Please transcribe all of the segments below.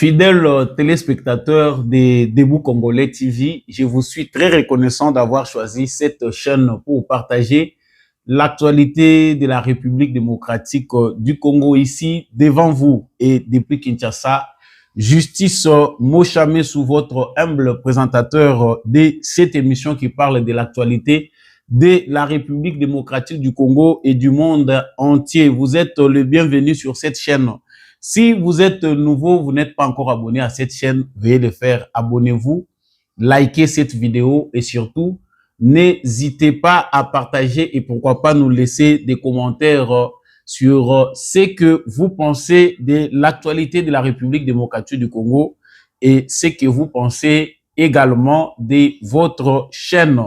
Fidèles téléspectateurs des Debout Congolais TV, je vous suis très reconnaissant d'avoir choisi cette chaîne pour partager l'actualité de la République démocratique du Congo ici devant vous et depuis Kinshasa. Justice Mochame sous votre humble présentateur de cette émission qui parle de l'actualité de la République démocratique du Congo et du monde entier. Vous êtes le bienvenu sur cette chaîne. Si vous êtes nouveau, vous n'êtes pas encore abonné à cette chaîne, veuillez le faire. Abonnez-vous, likez cette vidéo et surtout, n'hésitez pas à partager et pourquoi pas nous laisser des commentaires sur ce que vous pensez de l'actualité de la République démocratique du Congo et ce que vous pensez également de votre chaîne.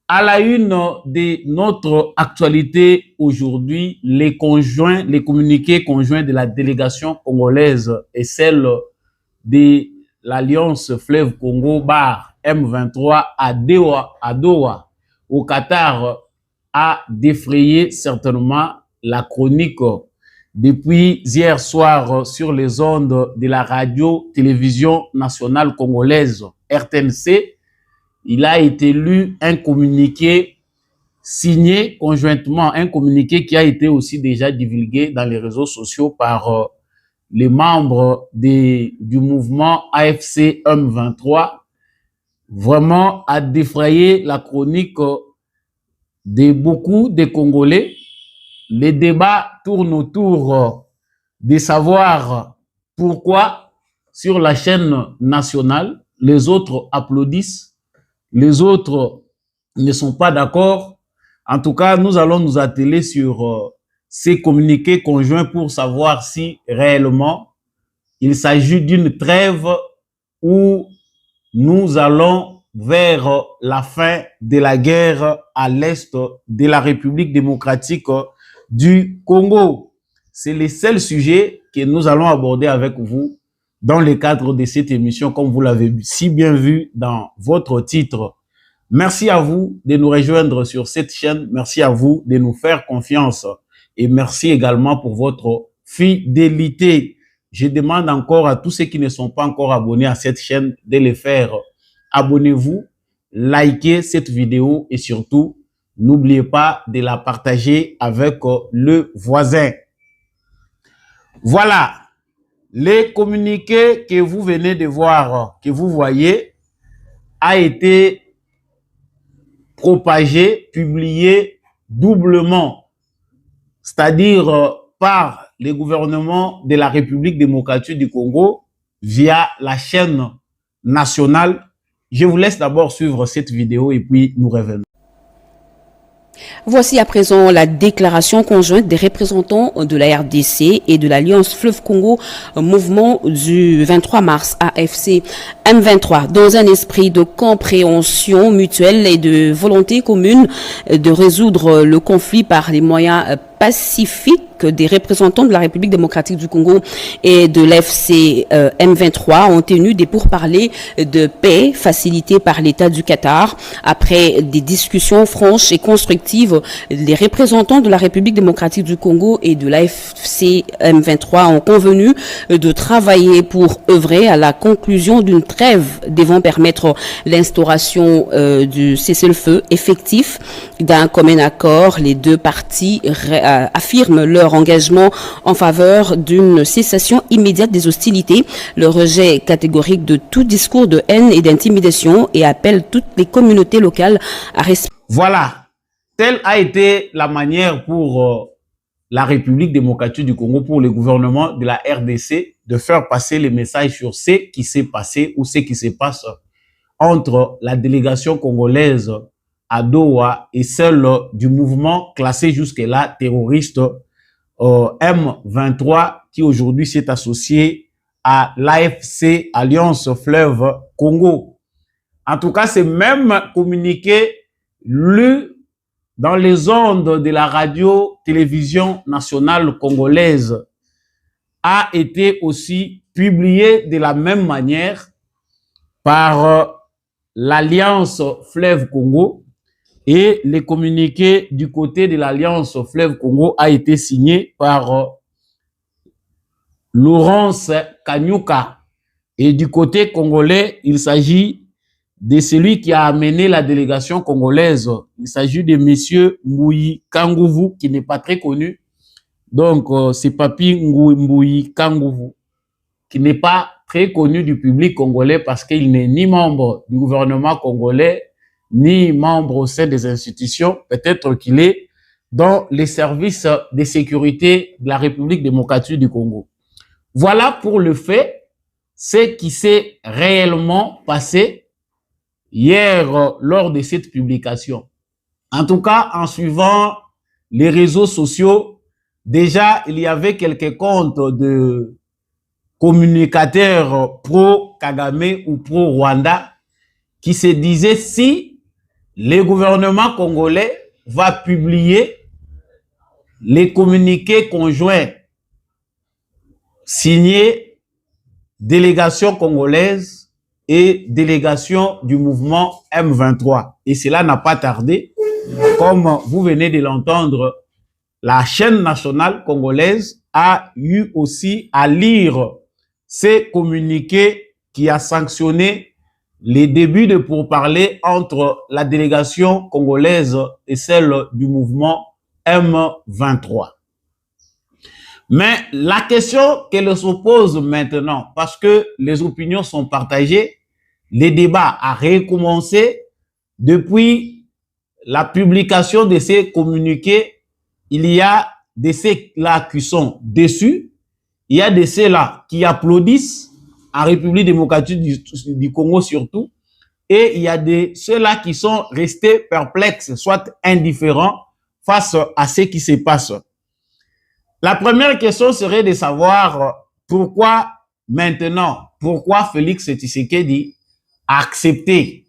À la une de notre actualité aujourd'hui, les communiqués conjoints de la délégation congolaise et celle de l'Alliance Fleuve Congo Bar M23 à Doha, au Qatar, a défrayé certainement la chronique depuis hier soir sur les ondes de la radio-télévision nationale congolaise RTNC. Il a été lu un communiqué signé conjointement, un communiqué qui a été aussi déjà divulgué dans les réseaux sociaux par les membres du mouvement AFC M23, vraiment a défrayé la chronique de beaucoup de Congolais. Les débats tournent autour de savoir pourquoi sur la chaîne nationale, les autres applaudissent. Les autres ne sont pas d'accord. En tout cas, nous allons nous atteler sur ces communiqués conjoints pour savoir si réellement il s'agit d'une trêve ou nous allons vers la fin de la guerre à l'est de la République démocratique du Congo. C'est le seul sujet que nous allons aborder avec vous dans le cadre de cette émission, comme vous l'avez si bien vu dans votre titre. Merci à vous de nous rejoindre sur cette chaîne. Merci à vous de nous faire confiance. Et merci également pour votre fidélité. Je demande encore à tous ceux qui ne sont pas encore abonnés à cette chaîne de le faire. Abonnez-vous, likez cette vidéo et surtout, n'oubliez pas de la partager avec le voisin. Voilà. Les communiqués que vous venez de voir, que vous voyez, a été propagé, publié doublement, c'est-à-dire par le gouvernement de la République démocratique du Congo via la chaîne nationale. Je vous laisse d'abord suivre cette vidéo et puis nous revenons. Voici à présent la déclaration conjointe des représentants de la RDC et de l'Alliance Fleuve Congo, mouvement du 23 mars AFC M23, dans un esprit de compréhension mutuelle et de volonté commune de résoudre le conflit par les moyens pacifiques des représentants de la République démocratique du Congo et de l'FC M23 ont tenu des pourparlers de paix facilités par l'État du Qatar. Après des discussions franches et constructives, les représentants de la République démocratique du Congo et de l'AFC M23 ont convenu de travailler pour œuvrer à la conclusion d'une trêve devant permettre l'instauration du cessez-le-feu effectif. D'un commun accord, les deux parties affirment leur engagement en faveur d'une cessation immédiate des hostilités, le rejet catégorique de tout discours de haine et d'intimidation et appellent toutes les communautés locales à respecter. Voilà, telle a été la manière pour la République démocratique du Congo, pour le gouvernement de la RDC, de faire passer les messages sur ce qui s'est passé ou ce qui se passe entre la délégation congolaise à Doha et celle du mouvement classé jusque-là terroriste M23 qui aujourd'hui s'est associé à l'AFC Alliance Fleuve Congo. En tout cas, c'est même communiqué lu dans les ondes de la radio-télévision nationale congolaise a été aussi publié de la même manière par l'Alliance Fleuve Congo. Et le communiqué du côté de l'Alliance Fleuve Congo a été signé par Laurence Kanyuka. Et du côté congolais, il s'agit de celui qui a amené la délégation congolaise. Il s'agit de M. Mbouyi Kangouvu, qui n'est pas très connu. Donc, c'est Papi Mbouyi Kangouvu, qui n'est pas très connu du public congolais parce qu'il n'est ni membre du gouvernement congolais, ni membre au sein des institutions. Peut-être qu'il est dans les services de sécurité de la République démocratique du Congo. Voilà pour le fait, ce qui s'est réellement passé hier lors de cette publication. En tout cas, en suivant les réseaux sociaux, déjà, il y avait quelques comptes de communicateurs pro-Kagame ou pro-Rwanda qui se disaient si le gouvernement congolais va publier les communiqués conjoints signés délégation congolaise et délégation du mouvement M23. Et cela n'a pas tardé. Comme vous venez de l'entendre, la chaîne nationale congolaise a eu aussi à lire ces communiqués qui a sanctionné les débuts de pourparlers entre la délégation congolaise et celle du mouvement M23. Mais la question qu'elle se pose maintenant, parce que les opinions sont partagées, les débats ont recommencé depuis la publication de ces communiqués. Il y a de ceux-là qui sont déçus, il y a de ceux-là qui applaudissent, en République démocratique du Congo surtout, et il y a de ceux-là qui sont restés perplexes, soit indifférents face à ce qui se passe. La première question serait de savoir pourquoi maintenant, pourquoi Félix Tshisekedi a accepté.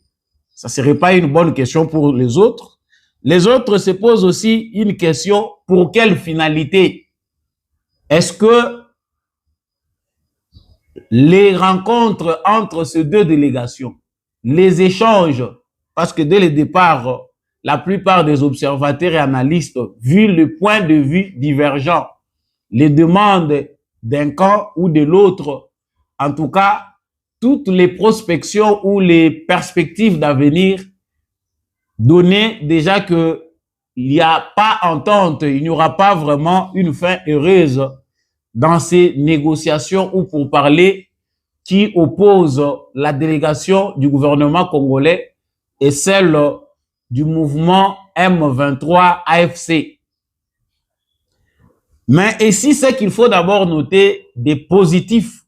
Ça ne serait pas une bonne question pour les autres. Les autres se posent aussi une question, pour quelle finalité? Est-ce que les rencontres entre ces deux délégations, les échanges, parce que dès le départ, la plupart des observateurs et analystes, vu le point de vue divergent, les demandes d'un camp ou de l'autre, en tout cas, toutes les prospections ou les perspectives d'avenir donnaient déjà que il n'y a pas entente, il n'y aura pas vraiment une fin heureuse dans ces négociations ou pour parler qui opposent la délégation du gouvernement congolais et celle du mouvement M23 AFC. Mais ici, c'est qu'il faut d'abord noter des positifs,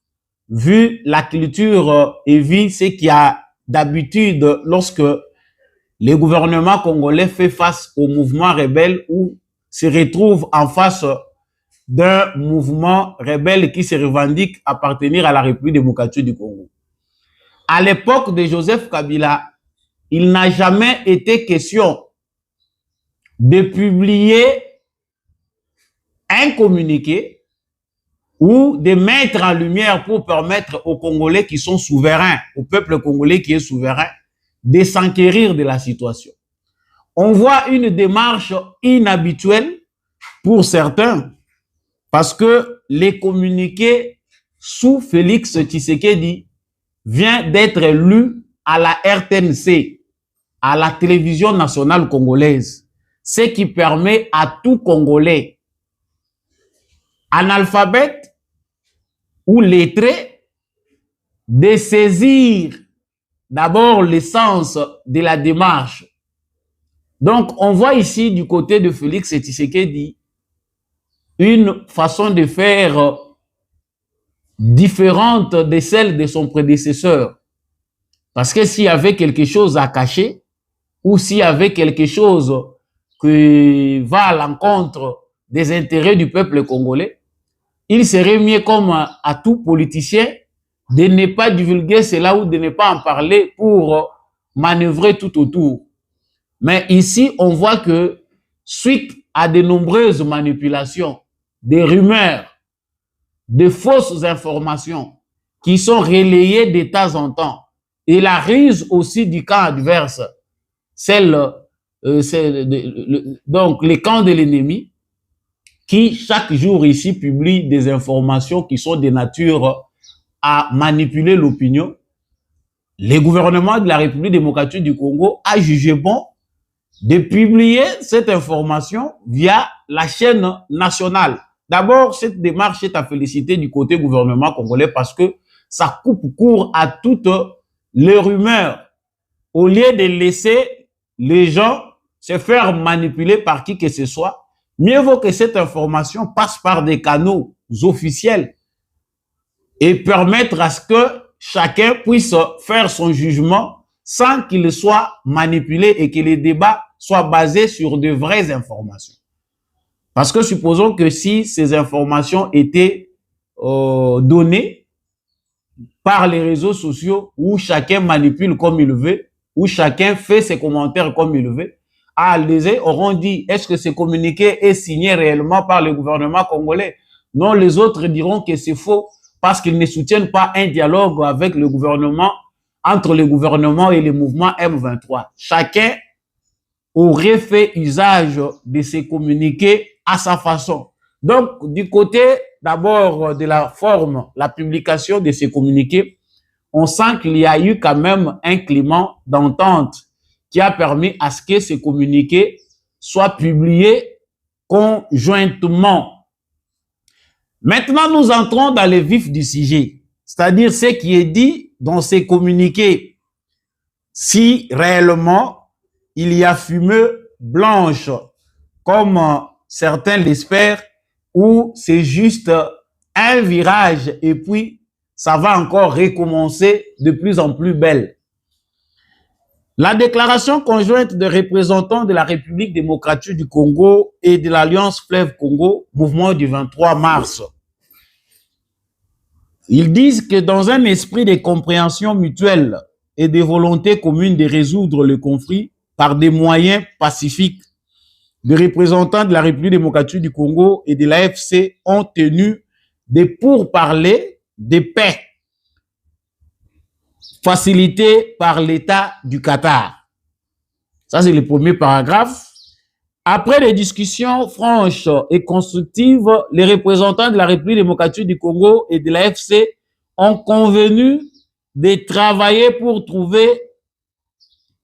vu la culture et vu ce qu'il y a d'habitude lorsque le gouvernement congolais fait face au mouvement rebelle ou se retrouve en face d'un mouvement rebelle qui se revendique appartenir à la République démocratique du Congo. À l'époque de Joseph Kabila, il n'a jamais été question de publier un communiqué ou de mettre en lumière pour permettre aux Congolais qui sont souverains, au peuple congolais qui est souverain, de s'enquérir de la situation. On voit une démarche inhabituelle pour certains parce que les communiqués sous Félix Tshisekedi vient d'être lu à la RTNC, à la télévision nationale congolaise, ce qui permet à tout Congolais analphabète ou lettré de saisir d'abord le sens de la démarche. Donc, on voit ici du côté de Félix Tshisekedi une façon de faire différente de celle de son prédécesseur. Parce que s'il y avait quelque chose à cacher ou s'il y avait quelque chose qui va à l'encontre des intérêts du peuple congolais, il serait mieux comme à tout politicien de ne pas divulguer cela ou de ne pas en parler pour manœuvrer tout autour. Mais ici, on voit que suite à de nombreuses manipulations, des rumeurs, de fausses informations qui sont relayées de temps en temps, et la ruse aussi du camp adverse, donc les camps de l'ennemi, qui chaque jour ici publie des informations qui sont de nature à manipuler l'opinion, le gouvernement de la République démocratique du Congo a jugé bon de publier cette information via la chaîne nationale. D'abord, cette démarche est à féliciter du côté gouvernement congolais parce que ça coupe court à toutes les rumeurs. Au lieu de laisser les gens se faire manipuler par qui que ce soit, mieux vaut que cette information passe par des canaux officiels et permettre à ce que chacun puisse faire son jugement sans qu'il soit manipulé et que les débats soient basés sur de vraies informations. Parce que supposons que si ces informations étaient données par les réseaux sociaux où chacun manipule comme il veut, où chacun fait ses commentaires comme il veut, les uns auront dit, est-ce que ce communiqué est signé réellement par le gouvernement congolais? Non, les autres diront que c'est faux parce qu'ils ne soutiennent pas un dialogue avec le gouvernement, entre le gouvernement et le mouvement M23. Chacun aurait fait usage de ces communiqués à sa façon. Donc, du côté d'abord de la forme, la publication de ces communiqués, on sent qu'il y a eu quand même un climat d'entente qui a permis à ce que ces communiqués soient publiés conjointement. Maintenant, nous entrons dans le vif du sujet, c'est-à-dire ce qui est dit dans ces communiqués. Si réellement il y a fumée blanche, comme certains l'espèrent, ou c'est juste un virage et puis ça va encore recommencer de plus en plus belle. La déclaration conjointe des représentants de la République démocratique du Congo et de l'Alliance Fleuve Congo, mouvement du 23 mars, ils disent que dans un esprit de compréhension mutuelle et de volonté commune de résoudre le conflit par des moyens pacifiques, les représentants de la République démocratique du Congo et de l'AFC ont tenu des pourparlers de paix facilités par l'État du Qatar. Ça, c'est le premier paragraphe. Après des discussions franches et constructives, les représentants de la République démocratique du Congo et de l'AFC ont convenu de travailler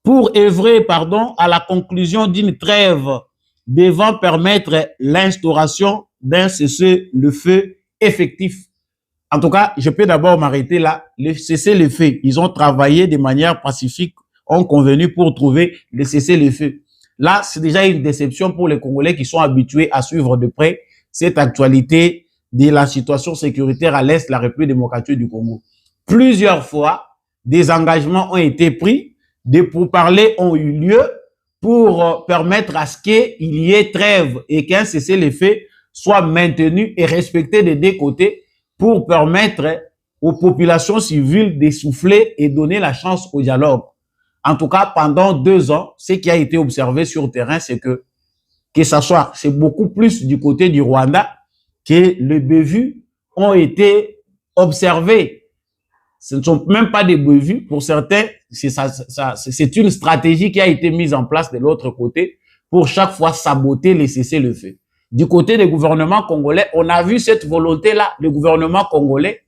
pour œuvrer à la conclusion d'une trêve devant permettre l'instauration d'un cessez-le-feu effectif. En tout cas, je peux d'abord m'arrêter là. Le cessez-le-feu, ils ont travaillé de manière pacifique, ont convenu pour trouver le cessez-le-feu. Là, c'est déjà une déception pour les Congolais qui sont habitués à suivre de près cette actualité de la situation sécuritaire à l'est de la République démocratique du Congo. Plusieurs fois, des engagements ont été pris, des pourparlers ont eu lieu pour permettre à ce qu'il y ait trêve et qu'un cessez-le-feu soit maintenu et respecté des deux côtés pour permettre aux populations civiles de souffler et donner la chance au dialogue. En tout cas, pendant 2 ans, ce qui a été observé sur le terrain, c'est c'est beaucoup plus du côté du Rwanda que les bévues ont été observés. Ce ne sont même pas des bévues. Pour certains, c'est une stratégie qui a été mise en place de l'autre côté pour chaque fois saboter les cessez-le-feu. Du côté des gouvernements congolais, on a vu cette volonté-là. Le gouvernement congolais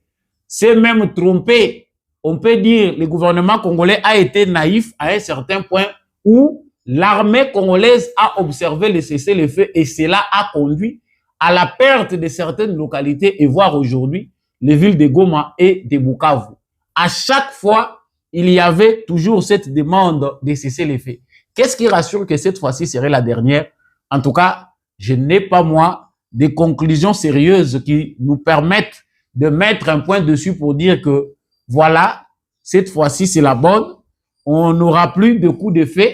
s'est même trompé. On peut dire que le gouvernement congolais a été naïf à un certain point où l'armée congolaise a observé le cessez-le-feu et cela a conduit à la perte de certaines localités et voire aujourd'hui les villes de Goma et de Bukavu. À chaque fois, il y avait toujours cette demande de cessez-le-feu. Qu'est-ce qui rassure que cette fois-ci serait la dernière? En tout cas, je n'ai pas, moi, des conclusions sérieuses qui nous permettent de mettre un point dessus pour dire que voilà, cette fois-ci, c'est la bonne. On n'aura plus de coups de feu.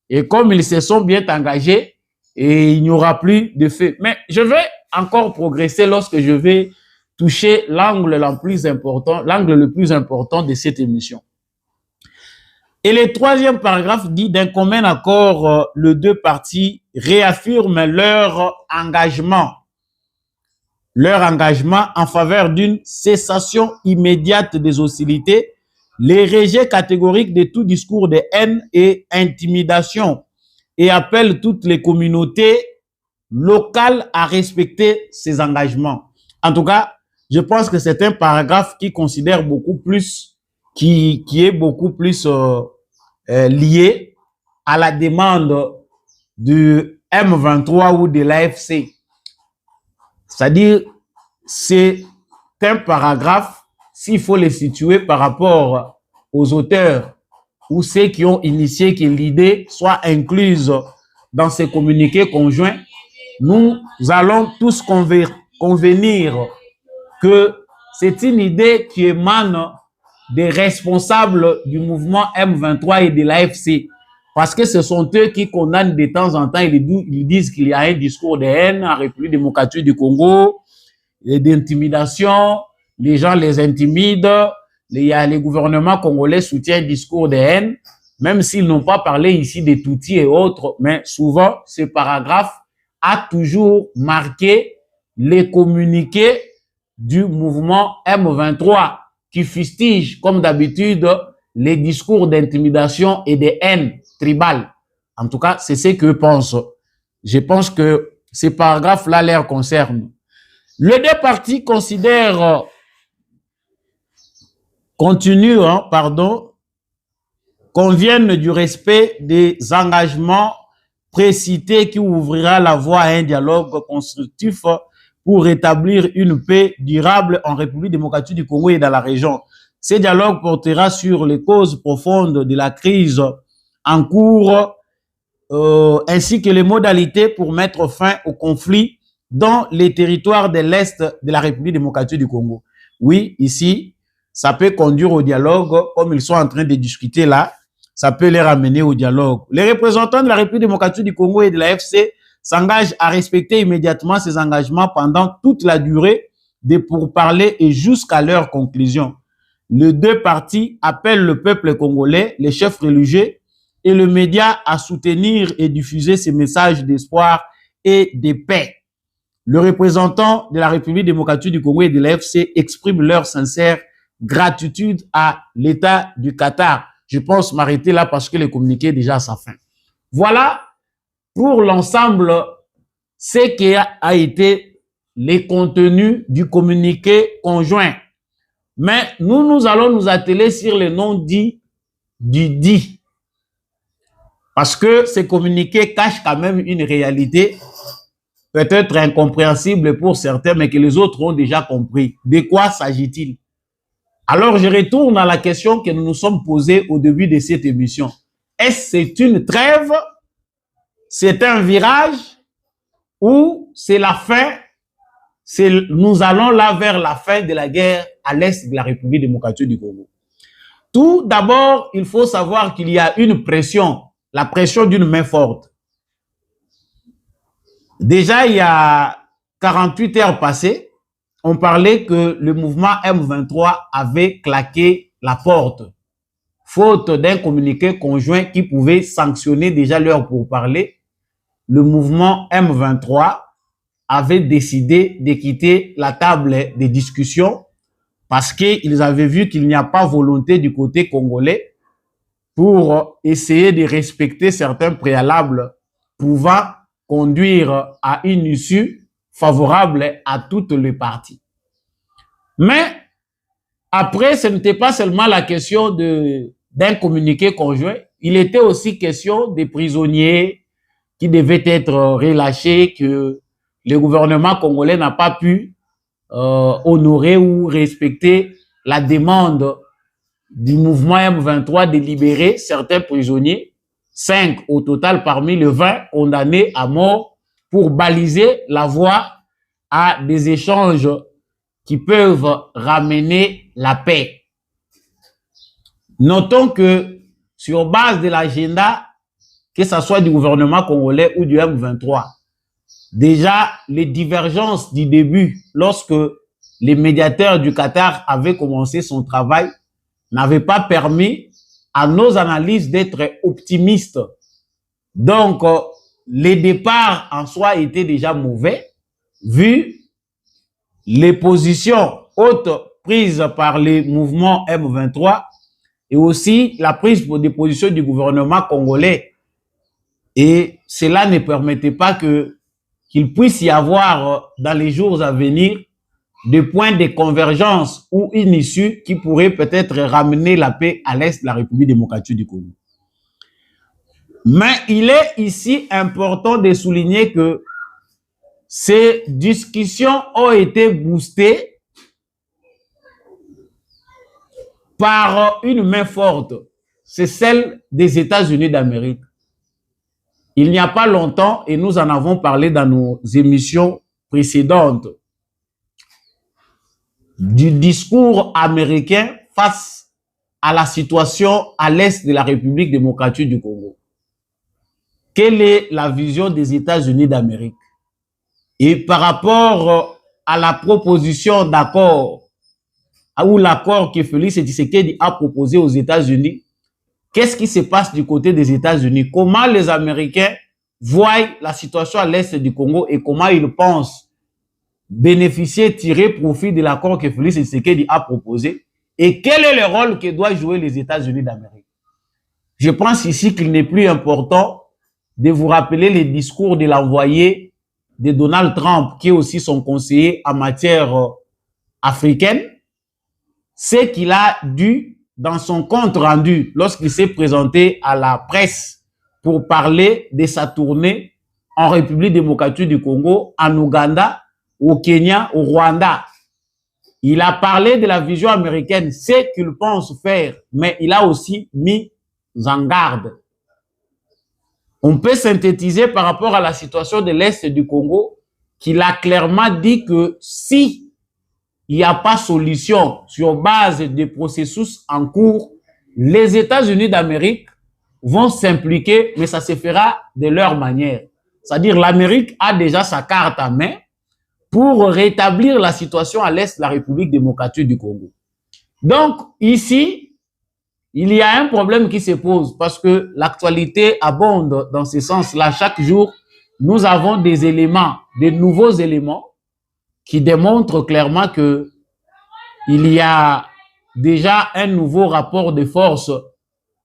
Et comme ils se sont bien engagés, et il n'y aura plus de feu. Mais je vais encore progresser lorsque je vais toucher l'angle le plus important de cette émission. Et le troisième paragraphe dit d'un commun accord, les deux parties réaffirment leur engagement en faveur d'une cessation immédiate des hostilités, les rejets catégoriques de tout discours de haine et intimidation et appellent toutes les communautés local à respecter ses engagements. En tout cas, je pense que c'est un paragraphe qui considère beaucoup plus, qui est beaucoup plus lié à la demande du M23 ou de l'AFC. C'est-à-dire, c'est un paragraphe, s'il faut le situer par rapport aux auteurs ou ceux qui ont initié que l'idée soit incluse dans ces communiqués conjoints, nous allons tous convenir que c'est une idée qui émane des responsables du mouvement M23 et de l'AFC. Parce que ce sont eux qui condamnent de temps en temps, ils disent qu'il y a un discours de haine en République démocratique du Congo, d'intimidation, les gens les intimident, les gouvernements congolais soutiennent un discours de haine, même s'ils n'ont pas parlé ici des Tutsis et autres, mais souvent, ce paragraphe a toujours marqué les communiqués du mouvement M23 qui fustige, comme d'habitude, les discours d'intimidation et de haine tribale. En tout cas, c'est ce que je pense. Je pense que ces paragraphes-là les concernent. Les deux parties considèrent, conviennent du respect des engagements précités qui ouvrira la voie à un dialogue constructif pour rétablir une paix durable en République démocratique du Congo et dans la région. Ce dialogue portera sur les causes profondes de la crise en cours, ainsi que les modalités pour mettre fin au conflit dans les territoires de l'Est de la République démocratique du Congo. Oui, ici, ça peut conduire au dialogue, comme ils sont en train de discuter là, ça peut les ramener au dialogue. Les représentants de la République démocratique du Congo et de la FC s'engagent à respecter immédiatement ces engagements pendant toute la durée des pourparlers et jusqu'à leur conclusion. Les deux parties appellent le peuple congolais, les chefs religieux et le média à soutenir et diffuser ces messages d'espoir et de paix. Le représentant de la République démocratique du Congo et de l'AFC exprime leur sincère gratitude à l'État du Qatar. Je pense m'arrêter là parce que le communiqué est déjà à sa fin. Voilà pour l'ensemble ce qui a été les contenus du communiqué conjoint. Mais nous allons nous atteler sur les non-dits du dit. Parce que ces communiqués cachent quand même une réalité peut-être incompréhensible pour certains, mais que les autres ont déjà compris. De quoi s'agit-il? Alors, je retourne à la question que nous nous sommes posée au début de cette émission. Est-ce que c'est une trêve? C'est un virage? Ou c'est la fin? Nous allons là vers la fin de la guerre à l'est de la République démocratique du Congo. Tout d'abord, il faut savoir qu'il y a une pression, la pression d'une main forte. Déjà, il y a 48 heures passées, on parlait que le mouvement M23 avait claqué la porte, faute d'un communiqué conjoint qui pouvait sanctionner déjà l'heure pour parler. Le mouvement M23 avait décidé de quitter la table des discussions parce qu'ils avaient vu qu'il n'y a pas volonté du côté congolais pour essayer de respecter certains préalables pouvant conduire à une issue favorable à toutes les parties. Mais après, ce n'était pas seulement la question d'un communiqué conjoint, il était aussi question des prisonniers qui devaient être relâchés, que le gouvernement congolais n'a pas pu honorer ou respecter la demande du mouvement M23 de libérer certains prisonniers, 5 au total parmi les 20 condamnés à mort, pour baliser la voie à des échanges qui peuvent ramener la paix. Notons que sur base de l'agenda, que ce soit du gouvernement congolais ou du M23, déjà les divergences du début, lorsque les médiateurs du Qatar avaient commencé son travail, n'avaient pas permis à nos analyses d'être optimistes. Donc, les départs en soi étaient déjà mauvais, vu les positions hautes prises par les mouvements M23 et aussi la prise des positions du gouvernement congolais. Et cela ne permettait pas que qu'il puisse y avoir dans les jours à venir des points de convergence ou une issue qui pourrait peut-être ramener la paix à l'est de la République démocratique du Congo. Mais il est ici important de souligner que ces discussions ont été boostées par une main forte, c'est celle des États-Unis d'Amérique. Il n'y a pas longtemps, et nous en avons parlé dans nos émissions précédentes, du discours américain face à la situation à l'est de la République démocratique du Congo. Quelle est la vision des États-Unis d'Amérique? Et par rapport à la proposition d'accord, ou l'accord que Félix Tshisekedi a proposé aux États-Unis, qu'est-ce qui se passe du côté des États-Unis? Comment les Américains voient la situation à l'est du Congo et comment ils pensent bénéficier, tirer profit de l'accord que Félix Tshisekedi a proposé? Et quel est le rôle que doivent jouer les États-Unis d'Amérique? Je pense ici qu'il n'est plus important de vous rappeler les discours de l'envoyé de Donald Trump, qui est aussi son conseiller en matière africaine, ce qu'il a dit dans son compte rendu lorsqu'il s'est présenté à la presse pour parler de sa tournée en République démocratique du Congo, en Ouganda, au Kenya, au Rwanda. Il a parlé de la vision américaine, ce qu'il pense faire, mais il a aussi mis en garde. On peut synthétiser par rapport à la situation de l'Est du Congo qu'il a clairement dit que si il n'y a pas de solution sur base des processus en cours, les États-Unis d'Amérique vont s'impliquer, mais ça se fera de leur manière. C'est-à-dire l'Amérique a déjà sa carte en main pour rétablir la situation à l'Est de la République démocratique du Congo. Donc, ici, il y a un problème qui se pose parce que l'actualité abonde dans ce sens-là. Chaque jour, nous avons des éléments, des nouveaux éléments qui démontrent clairement que il y a déjà un nouveau rapport de force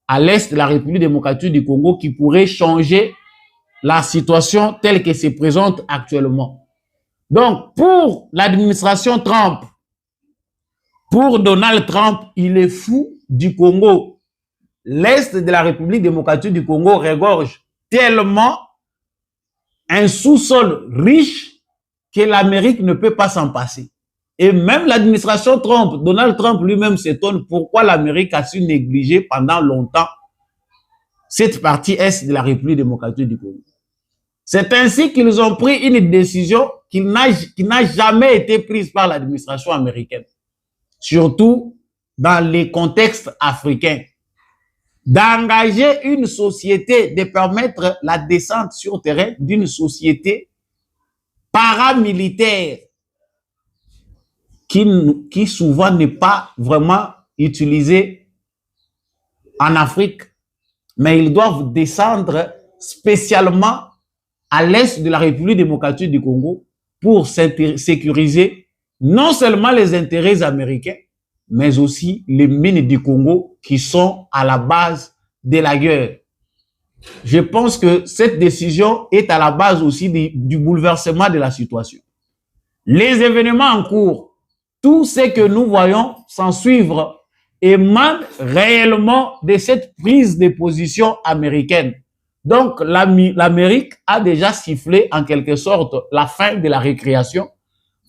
à l'est de la République démocratique du Congo qui pourrait changer la situation telle qu'elle se présente actuellement. Donc, pour l'administration Trump, pour Donald Trump, il est fou du Congo. L'est de la République démocratique du Congo regorge tellement un sous-sol riche que l'Amérique ne peut pas s'en passer. Et même l'administration Trump, Donald Trump lui-même s'étonne pourquoi l'Amérique a su négliger pendant longtemps cette partie est de la République démocratique du Congo. C'est ainsi qu'ils ont pris une décision qui n'a jamais été prise par l'administration américaine, surtout dans les contextes africains, d'engager une société, de permettre la descente sur terrain d'une société paramilitaire qui souvent n'est pas vraiment utilisée en Afrique, mais ils doivent descendre spécialement à l'est de la République démocratique du Congo pour sécuriser non seulement les intérêts américains, mais aussi les mines du Congo qui sont à la base de la guerre. Je pense que cette décision est à la base aussi du bouleversement de la situation. Les événements en cours, tout ce que nous voyons s'en suivre émane réellement de cette prise de position américaine. Donc, l'Amérique a déjà sifflé en quelque sorte la fin de la récréation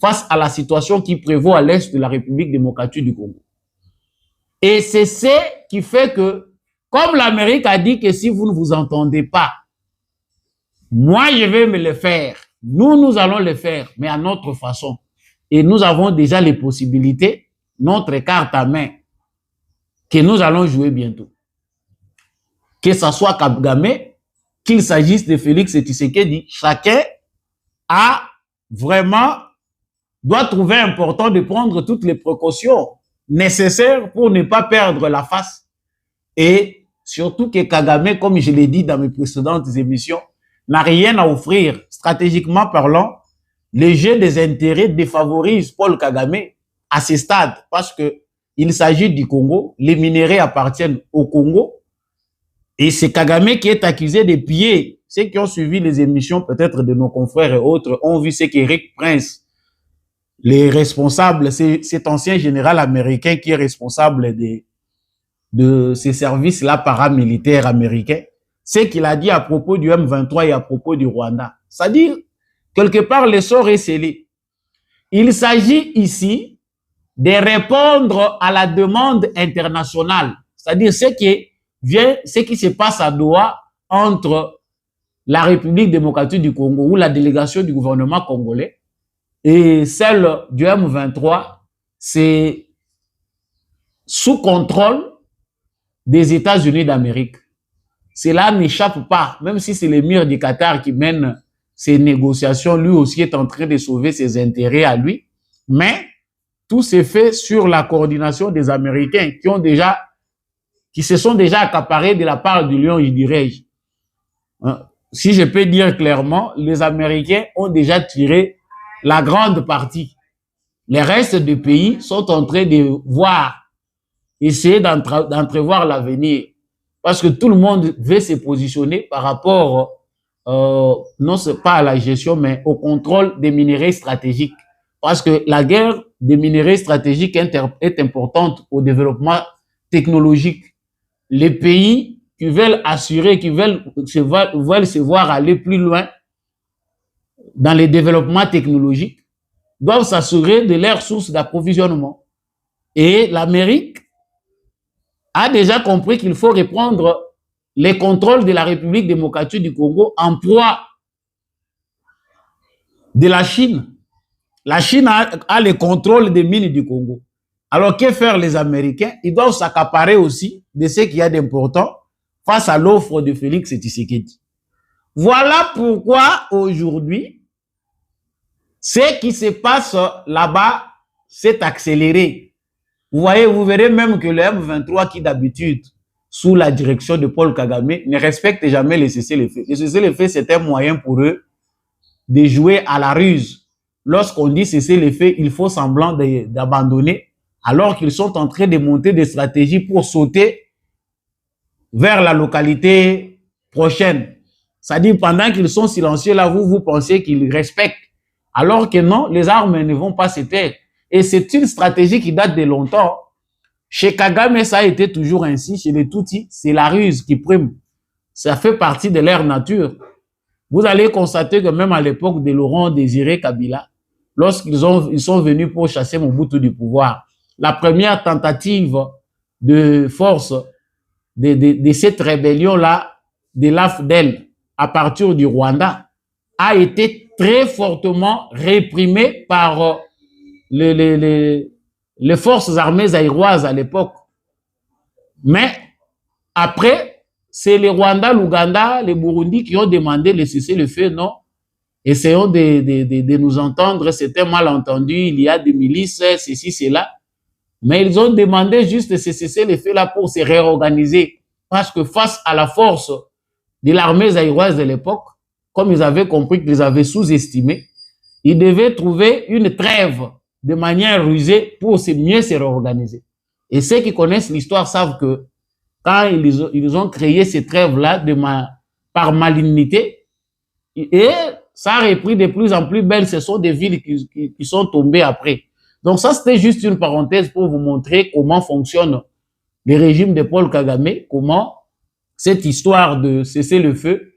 face à la situation qui prévaut à l'est de la République démocratique du Congo. Et c'est ce qui fait que, comme l'Amérique a dit que si vous ne vous entendez pas, moi je vais me le faire, nous allons le faire, mais à notre façon. Et nous avons déjà les possibilités, notre carte à main, que nous allons jouer bientôt. Que ce soit Kagame, qu'il s'agisse de Félix Tshisekedi, chacun a vraiment, doit trouver important de prendre toutes les précautions nécessaires pour ne pas perdre la face. Et surtout que Kagame, comme je l'ai dit dans mes précédentes émissions, n'a rien à offrir, stratégiquement parlant. Les jeux des intérêts défavorisent Paul Kagame à ce stade parce que il s'agit du Congo, les minéraux appartiennent au Congo et c'est Kagame qui est accusé de piller ceux qui ont suivi les émissions peut-être de nos confrères et autres ont vu ce qu'Eric Prince, les responsables, cet ancien général américain qui est responsable de ces services-là paramilitaires américains, ce qu'il a dit à propos du M23 et à propos du Rwanda. C'est-à-dire, quelque part, le sort est scellé. Il s'agit ici de répondre à la demande internationale, c'est-à-dire ce qui se passe à Doha entre la République démocratique du Congo ou la délégation du gouvernement congolais et celle du M23, c'est sous contrôle des États-Unis d'Amérique. Cela n'échappe pas, même si c'est l'émir du Qatar qui mène ces négociations, lui aussi est en train de sauver ses intérêts à lui, mais tout s'est fait sur la coordination des Américains qui se sont déjà accaparés de la part du lion, je dirais. Si je peux dire clairement, les Américains ont déjà tiré la grande partie. Les restes des pays sont en train de essayer d'entrevoir l'avenir. Parce que tout le monde veut se positionner par rapport, non pas à la gestion, mais au contrôle des minerais stratégiques. Parce que la guerre des minerais stratégiques est importante au développement technologique. Les pays qui veulent assurer, qui veulent se voir aller plus loin dans les développements technologiques, doivent s'assurer de leur source d'approvisionnement. Et l'Amérique a déjà compris qu'il faut reprendre les contrôles de la République démocratique du Congo en proie de la Chine. La Chine a le contrôle des mines du Congo. Alors, que faire les Américains? Ils doivent s'accaparer aussi de ce qu'il y a d'important face à l'offre de Félix Tshisekedi. Voilà pourquoi aujourd'hui, ce qui se passe là-bas s'est accéléré. Vous voyez, vous verrez même que le M23 qui d'habitude, sous la direction de Paul Kagame, ne respecte jamais les cessez-le-feu. Les cessez-le-feu, c'est un moyen pour eux de jouer à la ruse. Lorsqu'on dit cessez-le-feu, il faut semblant d'abandonner, alors qu'ils sont en train de monter des stratégies pour sauter vers la localité prochaine. C'est-à-dire, pendant qu'ils sont silencieux là, vous pensez qu'ils respectent. Alors que non, les armes ne vont pas se taire. Et c'est une stratégie qui date de longtemps. Chez Kagame, ça a été toujours ainsi. Chez les Tutsis, c'est la ruse qui prime. Ça fait partie de leur nature. Vous allez constater que même à l'époque de Laurent Désiré Kabila, lorsqu'ils sont venus pour chasser Mobutu du pouvoir, la première tentative de force de cette rébellion-là, de l'AFDEL, à partir du Rwanda, a été très fortement réprimée par les forces armées zaïroises à l'époque. Mais après, c'est les Rwanda, l'Ouganda, les Burundi qui ont demandé le cessez-le-feu, non? Essayons de nous entendre, c'était mal entendu, il y a des milices, ceci, cela. Mais ils ont demandé juste de cesser le feu là pour se réorganiser. Parce que face à la force de l'armée zaïroise de l'époque, comme ils avaient compris qu'ils avaient sous-estimé, ils devaient trouver une trêve de manière rusée pour mieux se réorganiser. Et ceux qui connaissent l'histoire savent que quand ils ont créé ces trêves-là par malignité, et ça a repris de plus en plus belle, ce sont des villes qui sont tombées après. Donc ça, c'était juste une parenthèse pour vous montrer comment fonctionne le régime de Paul Kagame, comment cette histoire de cesser le feu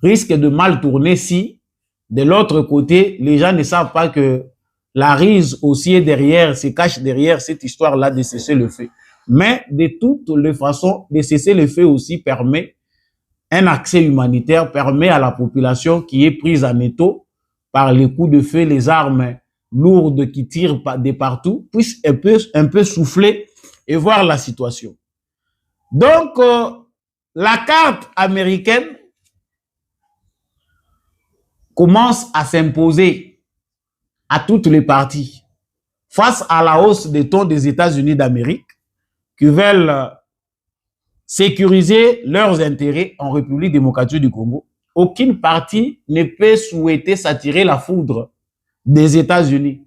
risque de mal tourner si, de l'autre côté, les gens ne savent pas que la ruse aussi est derrière, se cache derrière cette histoire-là de cesser le feu. Mais de toutes les façons, de cesser le feu aussi permet un accès humanitaire, permet à la population qui est prise en étau par les coups de feu, les armes lourdes qui tirent de partout, puisse un peu souffler et voir la situation. Donc, la carte américaine commence à s'imposer à toutes les parties face à la hausse des taux des États-Unis d'Amérique qui veulent sécuriser leurs intérêts en République démocratique du Congo. Aucune partie ne peut souhaiter s'attirer la foudre des États-Unis.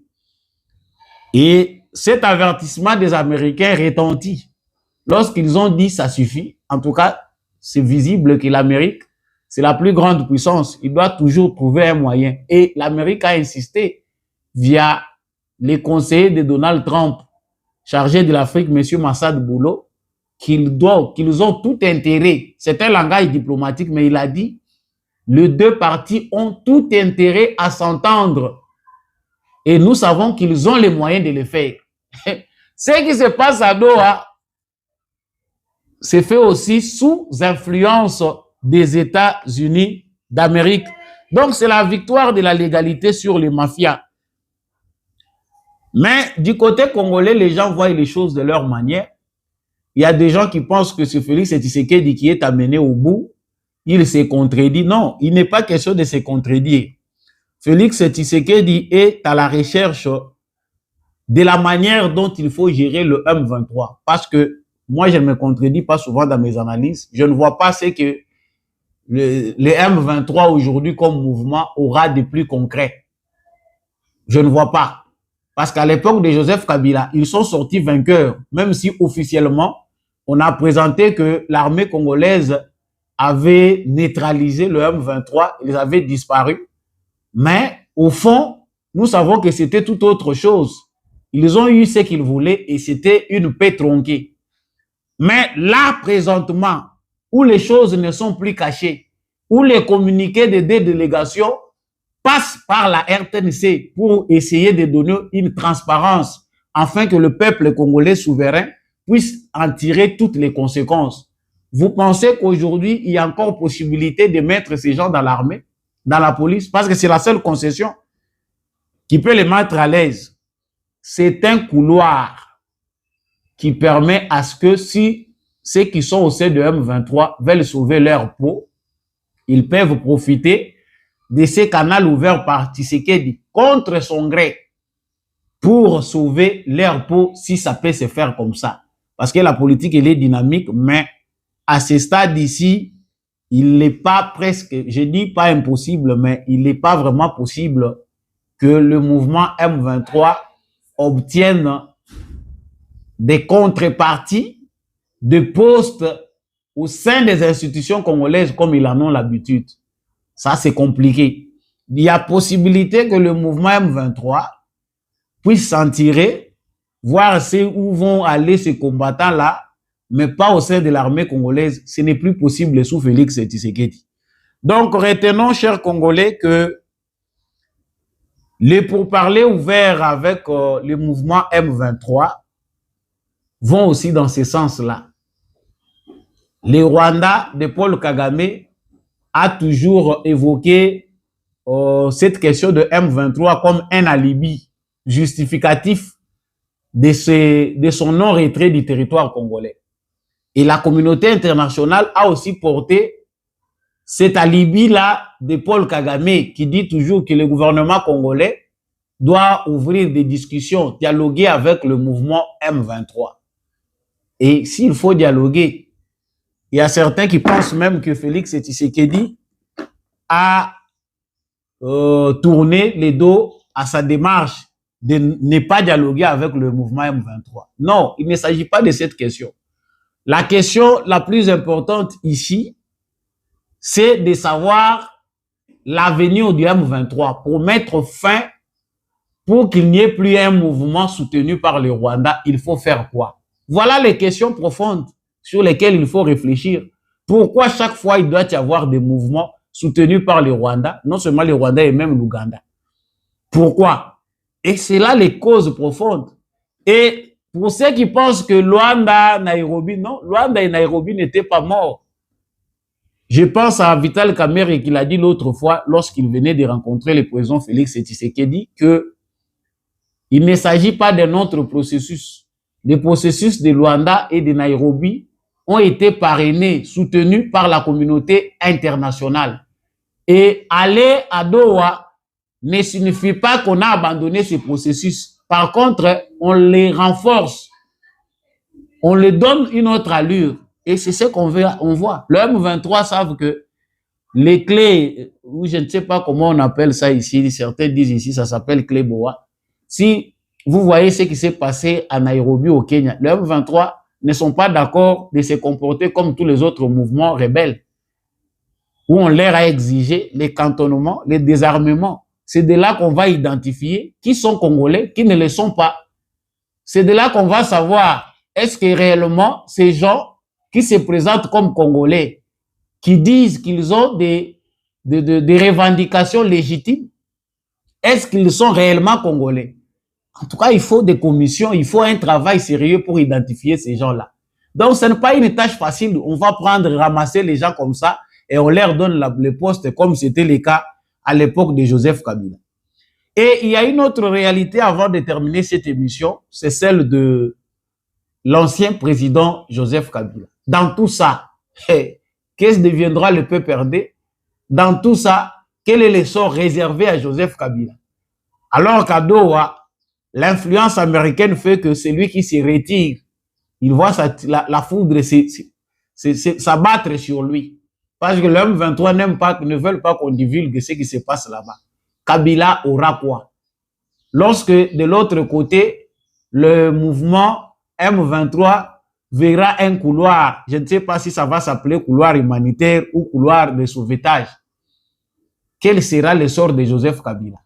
Et cet avertissement des Américains retentit lorsqu'ils ont dit ça suffit. En tout cas, c'est visible que l'Amérique c'est la plus grande puissance. Il doit toujours trouver un moyen. Et l'Amérique a insisté via les conseillers de Donald Trump, chargés de l'Afrique, M. Massad Boulo, qu'ils ont tout intérêt. C'est un langage diplomatique, mais il a dit, les deux parties ont tout intérêt à s'entendre. Et nous savons qu'ils ont les moyens de le faire. Ce qui se passe à Doha, c'est fait aussi sous influence des États-Unis d'Amérique. Donc, c'est la victoire de la légalité sur les mafias. Mais du côté congolais, les gens voient les choses de leur manière. Il y a des gens qui pensent que ce Félix Tshisekedi qui est amené au bout, il s'est contredit. Non, il n'est pas question de se contredire. Félix Tshisekedi est à la recherche de la manière dont il faut gérer le M23. Parce que moi, je ne me contredis pas souvent dans mes analyses. Je ne vois pas ce que le M23 aujourd'hui comme mouvement aura de plus concret. Je ne vois pas. Parce qu'à l'époque de Joseph Kabila, ils sont sortis vainqueurs, même si officiellement, on a présenté que l'armée congolaise avait neutralisé le M23, ils avaient disparu. Mais au fond, nous savons que c'était tout autre chose. Ils ont eu ce qu'ils voulaient et c'était une paix tronquée. Mais là, présentement, où les choses ne sont plus cachées, où les communiqués des deux délégations passent par la RTNC pour essayer de donner une transparence afin que le peuple congolais souverain puisse en tirer toutes les conséquences. Vous pensez qu'aujourd'hui, il y a encore possibilité de mettre ces gens dans l'armée, dans la police, parce que c'est la seule concession qui peut les mettre à l'aise. C'est un couloir qui permet à ce que si ceux qui sont au sein de M23 veulent sauver leur peau, ils peuvent profiter de ces canaux ouverts par Tshisekedi contre son gré pour sauver leur peau si ça peut se faire comme ça. Parce que la politique, elle est dynamique, mais à ce stade ici, il n'est pas presque, je dis pas impossible, mais il n'est pas vraiment possible que le mouvement M23 obtienne des contreparties de postes au sein des institutions congolaises comme ils en ont l'habitude. Ça, c'est compliqué. Il y a possibilité que le mouvement M23 puisse s'en tirer, voir où vont aller ces combattants-là, mais pas au sein de l'armée congolaise. Ce n'est plus possible sous Félix Tshisekedi. Donc, retenons, chers Congolais, que les pourparlers ouverts avec le mouvement M23 vont aussi dans ce sens-là. Le Rwanda de Paul Kagame a toujours évoqué cette question de M23 comme un alibi justificatif de son non-retrait du territoire congolais. Et la communauté internationale a aussi porté cet alibi-là de Paul Kagame qui dit toujours que le gouvernement congolais doit ouvrir des discussions, dialoguer avec le mouvement M23. Et s'il faut dialoguer, il y a certains qui pensent même que Félix Tshisekedi a tourné les dos à sa démarche de ne pas dialoguer avec le mouvement M23. Non, il ne s'agit pas de cette question. La question la plus importante ici, c'est de savoir l'avenir du M23 pour mettre fin, pour qu'il n'y ait plus un mouvement soutenu par le Rwanda, il faut faire quoi? Voilà les questions profondes sur lesquelles il faut réfléchir. Pourquoi chaque fois il doit y avoir des mouvements soutenus par le Rwanda, non seulement le Rwanda et même l'Ouganda? Pourquoi? Et c'est là les causes profondes. Et pour ceux qui pensent que Luanda, Nairobi, non, Luanda et Nairobi n'étaient pas morts. Je pense à Vital Kamerhe qui l'a dit l'autre fois lorsqu'il venait de rencontrer le président Félix Tshisekedi que il ne s'agit pas d'un autre processus. Les processus de Luanda et de Nairobi ont été parrainés, soutenus par la communauté internationale. Et aller à Doha ne signifie pas qu'on a abandonné ce processus. Par contre, on les renforce. On les donne une autre allure. Et c'est ce qu'on voit. Le M23 savent que les clés, ou je ne sais pas comment on appelle ça ici, certains disent ici, ça s'appelle clé Boa. Si vous voyez ce qui s'est passé à Nairobi au Kenya, le M23 ne sont pas d'accord de se comporter comme tous les autres mouvements rebelles. où on leur a exigé les cantonnements, les désarmements. C'est de là qu'on va identifier qui sont Congolais, qui ne le sont pas. C'est de là qu'on va savoir est-ce que réellement ces gens qui se présentent comme Congolais, qui disent qu'ils ont des revendications légitimes, est-ce qu'ils sont réellement Congolais? En tout cas, il faut des commissions, il faut un travail sérieux pour identifier ces gens-là. Donc, ce n'est pas une tâche facile. On va ramasser les gens comme ça et on leur donne le poste comme c'était le cas à l'époque de Joseph Kabila. Et il y a une autre réalité avant de terminer cette émission, c'est celle de l'ancien président Joseph Kabila. Dans tout ça, qu'est-ce que deviendra le PPRD? Dans tout ça, quel est le sort réservé à Joseph Kabila? Alors qu'à Doha, l'influence américaine fait que c'est lui qui se retire. Il voit la foudre s'abattre sur lui. Parce que l'homme 23 ne veulent pas qu'on divulgue ce qui se passe là-bas. Kabila aura quoi? Lorsque de l'autre côté, le mouvement M23 verra un couloir, je ne sais pas si ça va s'appeler couloir humanitaire ou couloir de sauvetage. Quel sera le sort de Joseph Kabila?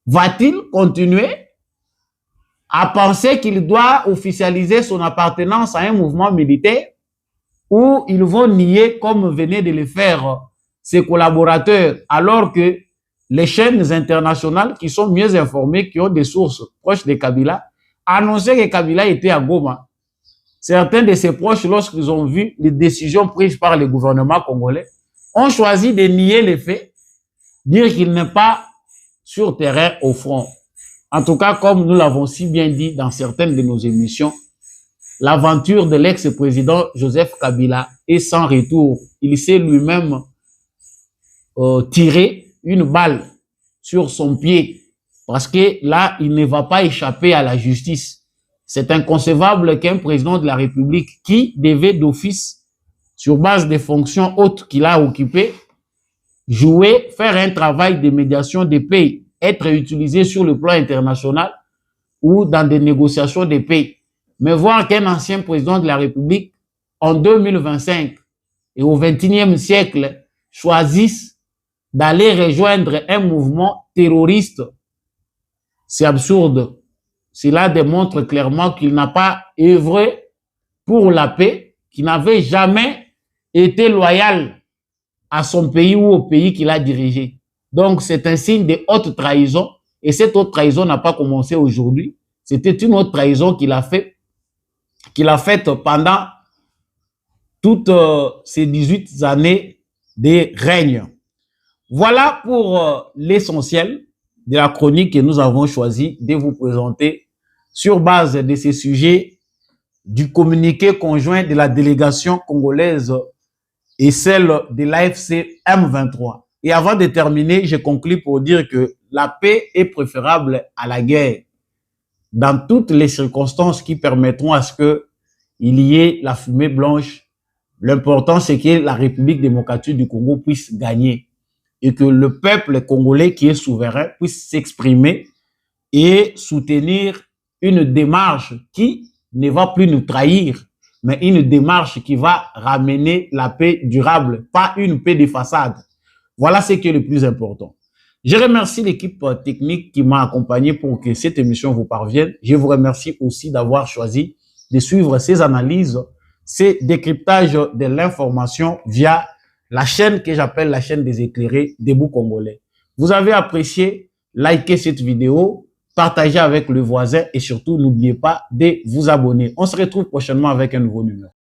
Va-t-il continuer à penser qu'il doit officialiser son appartenance à un mouvement militaire ou ils vont nier comme venaient de le faire ses collaborateurs alors que les chaînes internationales qui sont mieux informées, qui ont des sources proches de Kabila, annonçaient que Kabila était à Goma. Certains de ses proches, lorsqu'ils ont vu les décisions prises par le gouvernement congolais, ont choisi de nier les faits, dire qu'il n'est pas sur terrain au front. En tout cas, comme nous l'avons si bien dit dans certaines de nos émissions, l'aventure de l'ex-président Joseph Kabila est sans retour. Il s'est lui-même tiré une balle sur son pied parce que là, il ne va pas échapper à la justice. C'est inconcevable qu'un président de la République qui devait d'office, sur base des fonctions hautes qu'il a occupées, jouer, faire un travail de médiation de paix, être utilisé sur le plan international ou dans des négociations de paix. Mais voir qu'un ancien président de la République, en 2025 et au XXIe siècle, choisisse d'aller rejoindre un mouvement terroriste, c'est absurde. Cela démontre clairement qu'il n'a pas œuvré pour la paix, qu'il n'avait jamais été loyal à son pays ou au pays qu'il a dirigé. Donc, c'est un signe de haute trahison. Et cette haute trahison n'a pas commencé aujourd'hui. C'était une autre trahison qu'il a faite pendant toutes ces 18 années de règne. Voilà pour l'essentiel de la chronique que nous avons choisi de vous présenter sur base de ces sujets du communiqué conjoint de la délégation congolaise et celle de l'AFC M23. Et avant de terminer, je conclue pour dire que la paix est préférable à la guerre dans toutes les circonstances qui permettront à ce qu'il y ait la fumée blanche. L'important, c'est que la République démocratique du Congo puisse gagner et que le peuple congolais qui est souverain puisse s'exprimer et soutenir une démarche qui ne va plus nous trahir, mais une démarche qui va ramener la paix durable, pas une paix de façade. Voilà ce qui est le plus important. Je remercie l'équipe technique qui m'a accompagné pour que cette émission vous parvienne. Je vous remercie aussi d'avoir choisi de suivre ces analyses, ces décryptages de l'information via la chaîne que j'appelle la chaîne des éclairés Debout Congolais. Vous avez apprécié, likez cette vidéo, partagez avec le voisin et surtout n'oubliez pas de vous abonner. On se retrouve prochainement avec un nouveau numéro.